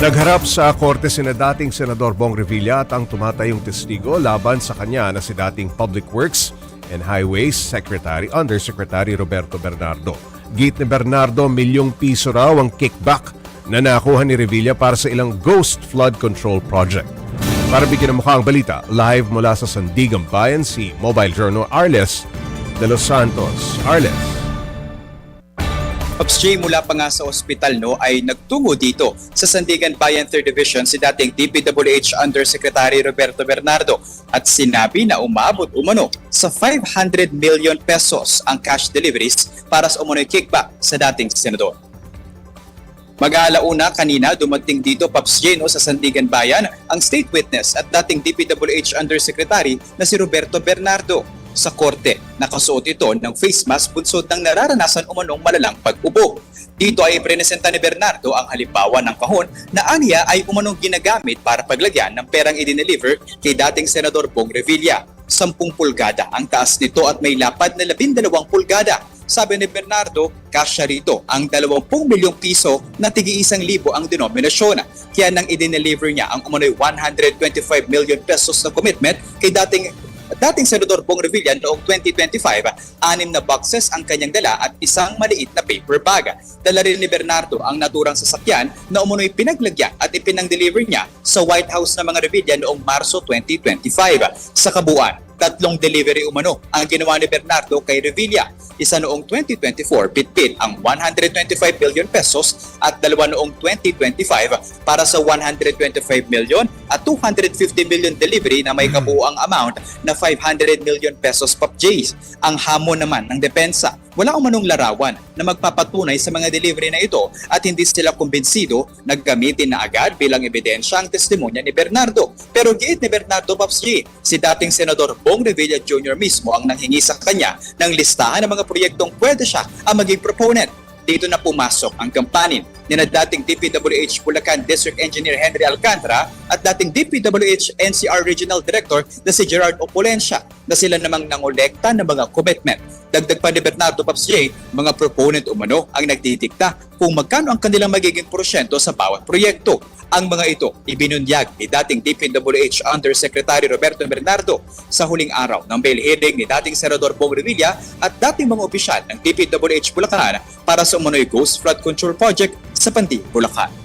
Nagharap sa korte sina dating Senador Bong Revilla at ang tumatayong testigo laban sa kanya na si dating Public Works and Highways Secretary Undersecretary Roberto Bernardo. Git ni Bernardo, ₱1,000,000 raw ang kickback na nakuha ni Revilla para sa ilang ghost flood control project. Para bigyan ng mukha ang balita, live mula sa Sandigan Bayan si Mobile Journal Arles de los Santos. Arles. Pops J, mula pa nga sa ospital ay nagtungo dito sa Sandigan Bayan 3rd Division si dating DPWH Undersecretary Roberto Bernardo at sinabi na umabot umano sa 500 million pesos ang cash deliveries para sa umano'y kickback sa dating senador. Mag-aalauna kanina dumating dito Pops J sa Sandigan Bayan ang state witness at dating DPWH Undersecretary na si Roberto Bernardo. Sa korte, nakasuot ito ng face mask bunsod ng nararanasan umanong malalang pag-ubo. Dito ay presenta ni Bernardo ang halimbawa ng kahon na aniya ay umanong ginagamit para paglagyan ng perang idineliver kay dating Senador Bong Revilla. 10 pulgada ang taas nito at may lapad na 12 pulgada. Sabi ni Bernardo, kasya rito ang 20 milyong piso na tig-1,000 ang denominasyon. Kaya nang idineliver niya ang umano'y 125 million pesos na commitment kay dating Senador Bong Revilla noong 2025, 6 na boxes ang kanyang dala at isang maliit na paper bag. Dala rin ni Bernardo ang naturang sasakyan na umunoy pinaglagyan at ipinang-deliver niya sa White House ng mga Revilla noong Marso 2025. Sa kabuuan, 3 delivery umano ang ginawa ni Bernardo kay Revilla. Isa noong 2024, bitbit ang 125 million pesos at 2 noong 2025 para sa 125 million at 250 million delivery na may kabuuang amount na 500 million pesos Pop Jays. Ang hamon naman ng depensa, wala umanong larawan na magpapatunay sa mga delivery na ito at hindi sila kumbinsido na gamitin na agad bilang ebidensya ang testimonya ni Bernardo. Pero giit ni Bernardo Pops J, si dating Senador Bong Revilla Jr. mismo ang nanghingi sa kanya ng listahan ng mga proyektong pwede siya ang maging proponent. Dito na pumasok ang kampanin ni na dating DPWH Bulacan District Engineer Henry Alcantara at dating DPWH NCR Regional Director na si Gerard Opulencia na sila namang nangolekta ng mga commitment. Dagdag pa ni Bernardo Pops J, mga proponent umano ang nagdidikta kung magkano ang kanilang magiging porsyento sa bawat proyekto. Ang mga ito ibinunyag ni dating DPWH Undersecretary Roberto Bernardo sa huling araw ng bail hearing ni dating Senador Bong Revilla at dating mga opisyal ng DPWH Bulacan para sa umano'y Ghost Flood Control Project sa Pandi, Bulacan.